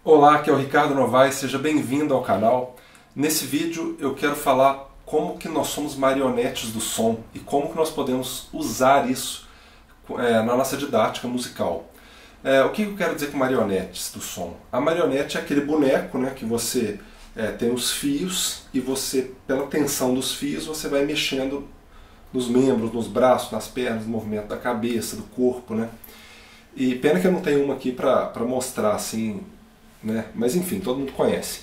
Olá, aqui é o Ricardo Novaes, seja bem-vindo ao canal. Nesse vídeo eu quero falar como que nós somos marionetes do som e como que nós podemos usar isso na nossa didática musical. O que eu quero dizer com marionetes do som? A marionete é aquele boneco, né, que você tem os fios e você, pela tensão dos fios, você vai mexendo nos membros, nos braços, nas pernas, no movimento da cabeça, do corpo, né? E pena que eu não tenho uma aqui para mostrar assim, né? Mas enfim, todo mundo conhece.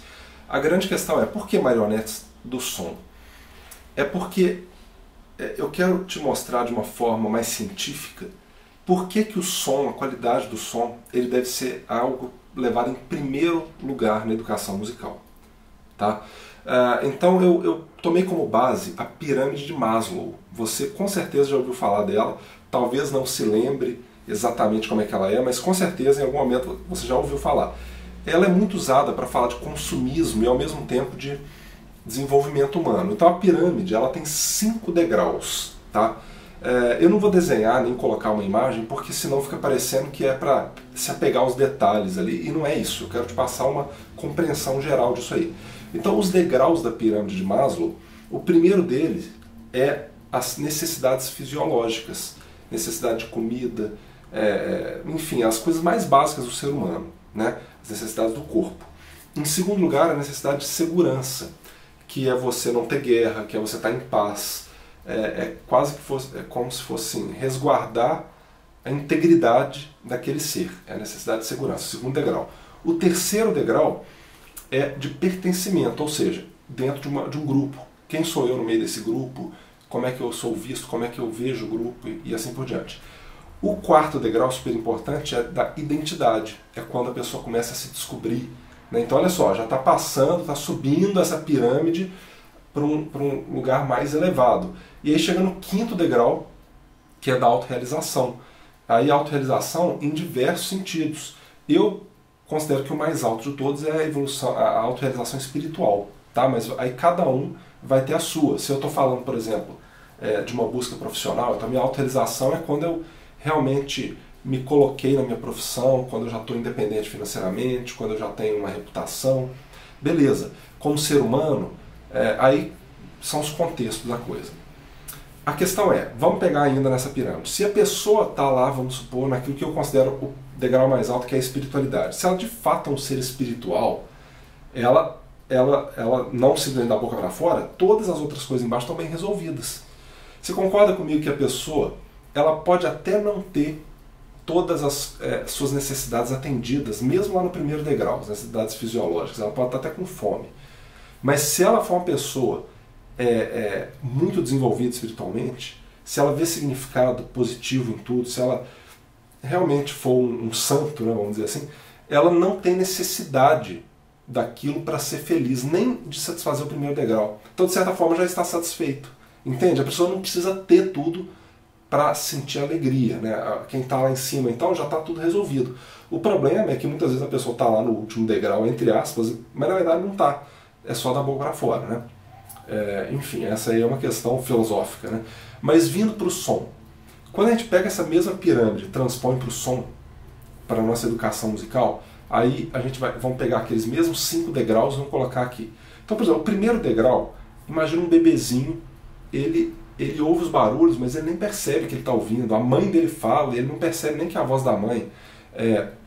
A grande questão é, por que marionetes do som? É porque eu quero te mostrar de uma forma mais científica por que o som, a qualidade do som, ele deve ser algo levado em primeiro lugar na educação musical. Tá? Então eu tomei como base a pirâmide de Maslow. Você com certeza já ouviu falar dela, talvez não se lembre exatamente como é que ela é, mas com certeza em algum momento você já ouviu falar. Ela é muito usada para falar de consumismo e ao mesmo tempo de desenvolvimento humano. Então a pirâmide ela tem 5 degraus. Tá? Eu não vou desenhar nem colocar uma imagem porque senão fica parecendo que é para se apegar aos detalhes ali, e não é isso. Eu quero te passar uma compreensão geral disso aí. Então os degraus da pirâmide de Maslow, o primeiro deles é as necessidades fisiológicas, necessidade de comida, enfim, as coisas mais básicas do ser humano, né? As necessidades do corpo. Em segundo lugar, a necessidade de segurança, que é você não ter guerra, que é você estar em paz, quase que como se fosse assim, resguardar a integridade daquele ser, é a necessidade de segurança, segundo degrau. O terceiro degrau é de pertencimento, ou seja, dentro de um grupo. Quem sou eu no meio desse grupo? Como é que eu sou visto? Como é que eu vejo o grupo? E assim por diante. O quarto degrau, super importante, é da identidade. É quando a pessoa começa a se descobrir. Né? Então, olha só, já está passando, está subindo essa pirâmide para um lugar mais elevado. E aí chega no quinto degrau, que é da autorrealização. Aí a autorrealização em diversos sentidos. Eu considero que o mais alto de todos é a evolução, a autorrealização espiritual. Tá? Mas aí cada um vai ter a sua. Se eu estou falando, por exemplo, de uma busca profissional, então a minha autorrealização é quando eu realmente me coloquei na minha profissão, quando eu já estou independente financeiramente, quando eu já tenho uma reputação. Beleza. Como ser humano, aí são os contextos da coisa. A questão é, vamos pegar ainda nessa pirâmide. Se a pessoa está lá, vamos supor, naquilo que eu considero o degrau mais alto, que é a espiritualidade. Se ela de fato é um ser espiritual, ela não se da boca para fora, todas as outras coisas embaixo estão bem resolvidas. Você concorda comigo que a pessoa ela pode até não ter todas as suas necessidades atendidas, mesmo lá no primeiro degrau, as necessidades fisiológicas, ela pode estar até com fome. Mas se ela for uma pessoa muito desenvolvida espiritualmente, se ela vê significado positivo em tudo, se ela realmente for um santo, né, vamos dizer assim, ela não tem necessidade daquilo para ser feliz, nem de satisfazer o primeiro degrau. Então, de certa forma, já está satisfeito. Entende? A pessoa não precisa ter tudo para sentir alegria, né? Quem está lá em cima, então, já está tudo resolvido. O problema é que muitas vezes a pessoa está lá no último degrau, entre aspas, mas na verdade não está. É só da boca para fora, né? Enfim, essa aí é uma questão filosófica, né? Mas vindo para o som. Quando a gente pega essa mesma pirâmide e transpõe para o som, para a nossa educação musical, aí a gente vamos pegar aqueles mesmos 5 degraus e vamos colocar aqui. Então, por exemplo, o primeiro degrau, imagina um bebezinho, ele ouve os barulhos, mas ele nem percebe que ele está ouvindo. A mãe dele fala, ele não percebe nem que é a voz da mãe.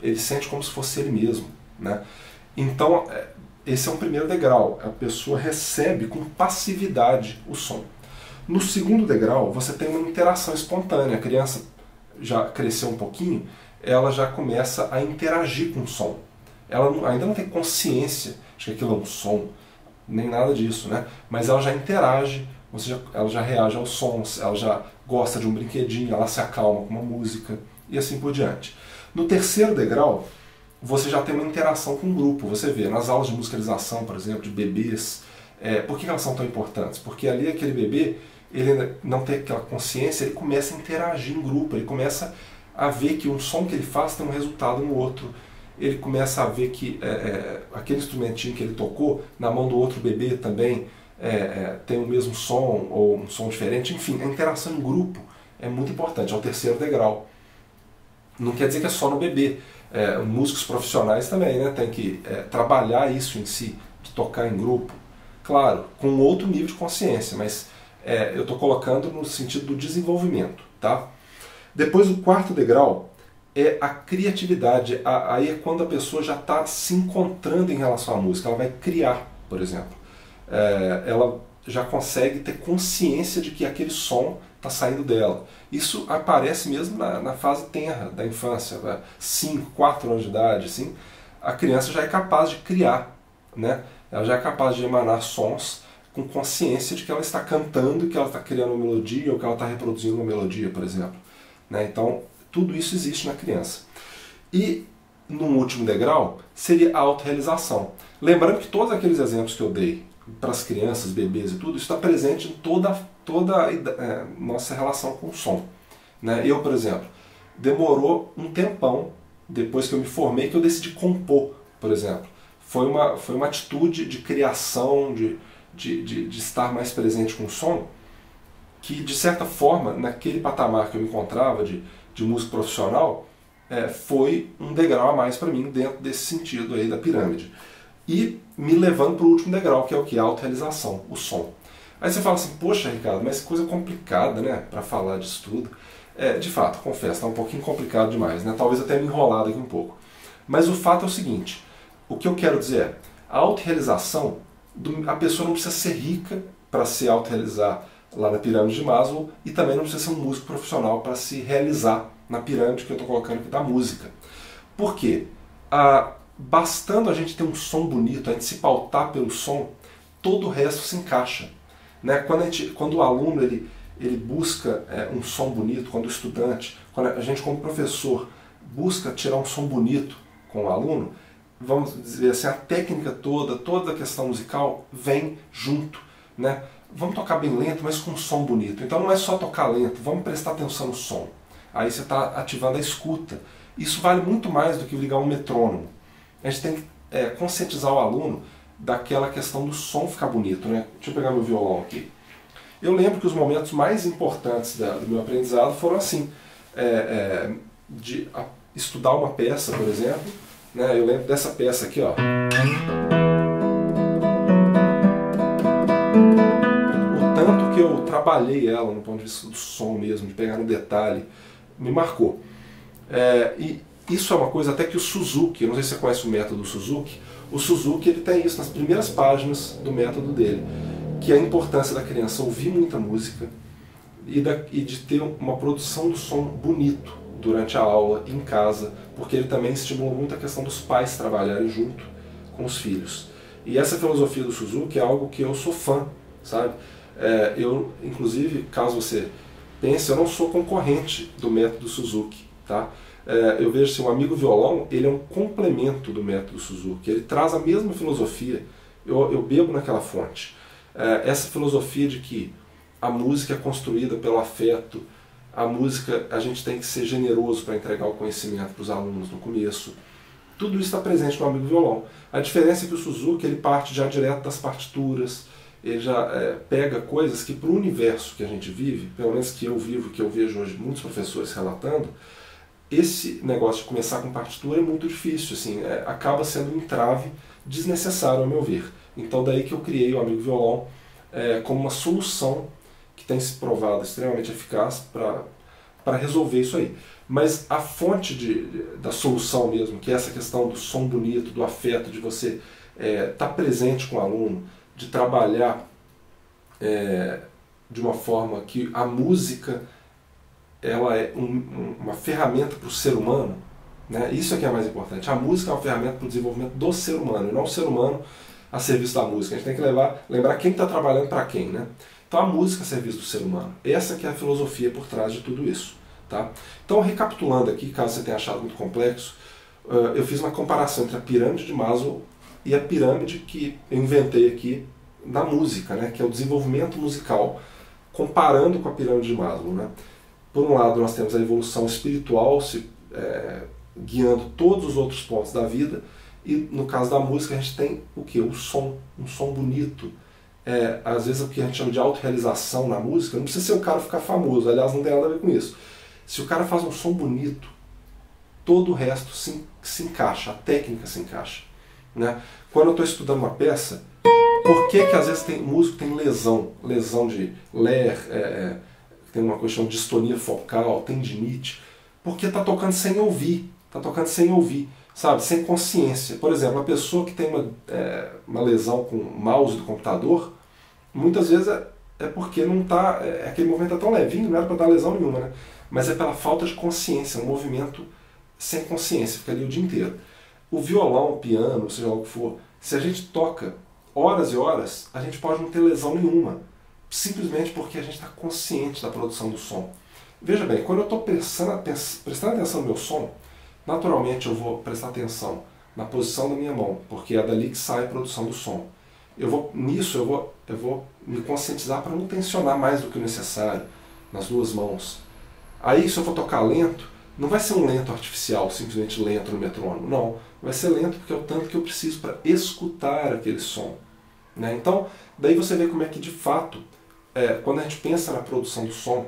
Ele sente como se fosse ele mesmo. Né? Então, esse é um primeiro degrau. A pessoa recebe com passividade o som. No segundo degrau, você tem uma interação espontânea. A criança já cresceu um pouquinho, ela já começa a interagir com o som. Ela ainda não tem consciência de que aquilo é um som, nem nada disso, né? Mas ela já interage, ela já reage aos sons, ela já gosta de um brinquedinho, ela se acalma com uma música e assim por diante. No terceiro degrau, você já tem uma interação com o grupo. Você vê nas aulas de musicalização, por exemplo, de bebês, por que elas são tão importantes? Porque ali aquele bebê, ele não tem aquela consciência, ele começa a interagir em grupo, ele começa a ver que um som que ele faz tem um resultado no outro. Ele começa a ver que aquele instrumentinho que ele tocou, na mão do outro bebê também tem o mesmo som, ou um som diferente. Enfim, a interação em grupo é muito importante, é o terceiro degrau. Não quer dizer que é só no bebê. Músicos profissionais também, né, tem que trabalhar isso em si, de tocar em grupo. Claro, com outro nível de consciência, mas eu estou colocando no sentido do desenvolvimento. Tá? Depois, o quarto degrau é a criatividade. Aí é quando a pessoa já está se encontrando em relação à música. Ela vai criar, por exemplo. Ela já consegue ter consciência de que aquele som está saindo dela. Isso aparece mesmo na fase tenra da infância, 5, 4 anos de idade. Assim, a criança já é capaz de criar, né? Ela já é capaz de emanar sons com consciência de que ela está cantando e que ela está criando uma melodia ou que ela está reproduzindo uma melodia, por exemplo. Né? Então, tudo isso existe na criança. E, no último degrau, seria a autorrealização. Lembrando que todos aqueles exemplos que eu dei para as crianças, bebês e tudo, isso está presente em toda a nossa relação com o som. Né? Eu, por exemplo, demorou um tempão, depois que eu me formei, que eu decidi compor, por exemplo. Foi uma atitude de criação, de estar mais presente com o som, que, de certa forma, naquele patamar que eu me encontrava de músico profissional, foi um degrau a mais para mim dentro desse sentido aí da pirâmide. E me levando para o último degrau, que é o que? A autorrealização, o som. Aí você fala assim, poxa, Ricardo, mas que coisa complicada, né, para falar disso tudo. De fato, confesso, está um pouquinho complicado demais, né? Talvez até me enrolado aqui um pouco. Mas o fato é o seguinte, o que eu quero dizer é, a autorrealização, a pessoa não precisa ser rica para se autorrealizar lá na pirâmide de Maslow, e também não precisa ser um músico profissional para se realizar na pirâmide que eu estou colocando aqui da música. Por quê? Bastando a gente ter um som bonito, a gente se pautar pelo som, todo o resto se encaixa. Né? Quando o aluno ele busca um som bonito, quando o estudante, quando a gente como professor busca tirar um som bonito com o aluno, vamos dizer assim, a técnica toda a questão musical vem junto. Né? Vamos tocar bem lento, mas com um som bonito. Então não é só tocar lento, vamos prestar atenção no som. Aí você está ativando a escuta. Isso vale muito mais do que ligar um metrônomo. A gente tem que conscientizar o aluno daquela questão do som ficar bonito. Né? Deixa eu pegar meu violão aqui. Eu lembro que os momentos mais importantes do meu aprendizado foram assim, de estudar uma peça, por exemplo. Né? Eu lembro dessa peça aqui, ó. O tanto que eu trabalhei ela no ponto de vista do som mesmo, de pegar no detalhe, me marcou. E isso é uma coisa até que o Suzuki, eu não sei se você conhece o método Suzuki, o Suzuki ele tem isso nas primeiras páginas do método dele, que é a importância da criança ouvir muita música e de ter uma produção do som bonito durante a aula, em casa, porque ele também estimula muito a questão dos pais trabalharem junto com os filhos. E essa filosofia do Suzuki é algo que eu sou fã, sabe? Eu, inclusive, caso você pense, eu não sou concorrente do método Suzuki, tá? Eu vejo assim, o amigo violão, ele é um complemento do método Suzuki, ele traz a mesma filosofia, eu bebo naquela fonte. Essa filosofia de que a música é construída pelo afeto, a música, a gente tem que ser generoso para entregar o conhecimento para os alunos no começo. Tudo isso está presente no amigo violão. A diferença é que o Suzuki ele parte já direto das partituras, ele já pega coisas que para o universo que a gente vive, pelo menos que eu vivo, que eu vejo hoje muitos professores relatando, esse negócio de começar com partitura é muito difícil, assim, acaba sendo um entrave desnecessário ao meu ver. Então daí que eu criei o amigo violão como uma solução que tem se provado extremamente eficaz para resolver isso aí. Mas a fonte da solução mesmo, que é essa questão do som bonito, do afeto, de você estar presente com o aluno, de trabalhar de uma forma que a música ela é uma ferramenta para o ser humano, né? Isso é que é mais importante. A música é uma ferramenta para o desenvolvimento do ser humano, e não o ser humano a serviço da música. A gente tem que lembrar quem está trabalhando para quem, né? Então a música a serviço do ser humano. Essa que é a filosofia por trás de tudo isso. Tá? Então, recapitulando aqui, caso você tenha achado muito complexo, eu fiz uma comparação entre a pirâmide de Maslow e a pirâmide que eu inventei aqui na música, né? Que é o desenvolvimento musical, comparando com a pirâmide de Maslow. Né? Por um lado, nós temos a evolução espiritual guiando todos os outros pontos da vida, e no caso da música a gente tem o quê? O som, um som bonito. Às vezes o que a gente chama de autorrealização na música, não precisa ser o cara ficar famoso, aliás não tem nada a ver com isso. Se o cara faz um som bonito, todo o resto se encaixa, a técnica se encaixa. Né? Quando eu estou estudando uma peça, por que às vezes músico tem lesão de ler, tem uma questão de distonia focal, tendinite, porque está tocando sem ouvir, sabe, sem consciência. Por exemplo, a pessoa que tem uma lesão com o mouse do computador, muitas vezes é porque não tá, aquele movimento é tão levinho, não era para dar lesão nenhuma, né? Mas é pela falta de consciência, um movimento sem consciência, fica ali o dia inteiro. O violão, o piano, seja lá o que for, se a gente toca horas e horas, a gente pode não ter lesão nenhuma, simplesmente porque a gente está consciente da produção do som. Veja bem, quando eu estou prestando atenção no meu som, naturalmente eu vou prestar atenção na posição da minha mão, porque é dali que sai a produção do som. Eu vou me conscientizar para não tensionar mais do que o necessário nas duas mãos. Aí, se eu for tocar lento, não vai ser um lento artificial, simplesmente lento no metrônomo. Não, vai ser lento porque é o tanto que eu preciso para escutar aquele som. Né? Então, daí você vê como é que, de fato, quando a gente pensa na produção do som,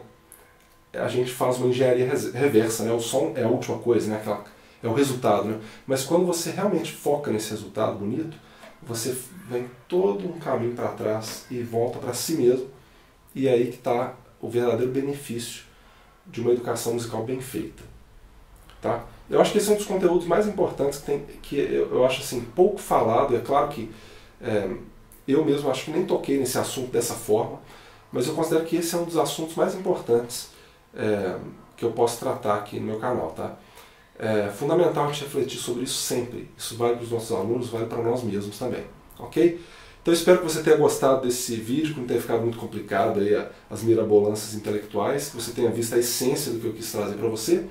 a gente faz uma engenharia reversa. Né? O som é a última coisa, né? É o resultado. Né? Mas quando você realmente foca nesse resultado bonito, você vem todo um caminho para trás e volta para si mesmo. E é aí que está o verdadeiro benefício de uma educação musical bem feita. Tá? Eu acho que esse é um dos conteúdos mais importantes que eu acho assim, pouco falado. É claro que eu mesmo acho que nem toquei nesse assunto dessa forma, mas eu considero que esse é um dos assuntos mais importantes que eu posso tratar aqui no meu canal. Tá? É fundamental a gente refletir sobre isso sempre. Isso vale para os nossos alunos, vale para nós mesmos também. Ok? Então eu espero que você tenha gostado desse vídeo, que não tenha ficado muito complicado aí as mirabolâncias intelectuais, que você tenha visto a essência do que eu quis trazer para você.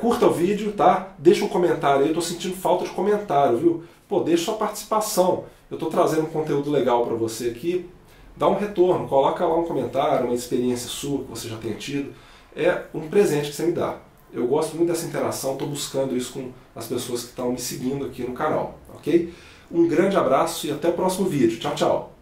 Curta o vídeo, tá? Deixa um comentário aí, eu estou sentindo falta de comentário, viu? Pô, deixa sua participação. Eu estou trazendo um conteúdo legal para você aqui. Dá um retorno, coloca lá um comentário, uma experiência sua que você já tenha tido. É um presente que você me dá. Eu gosto muito dessa interação, estou buscando isso com as pessoas que estão me seguindo aqui no canal, ok? Um grande abraço e até o próximo vídeo. Tchau, tchau!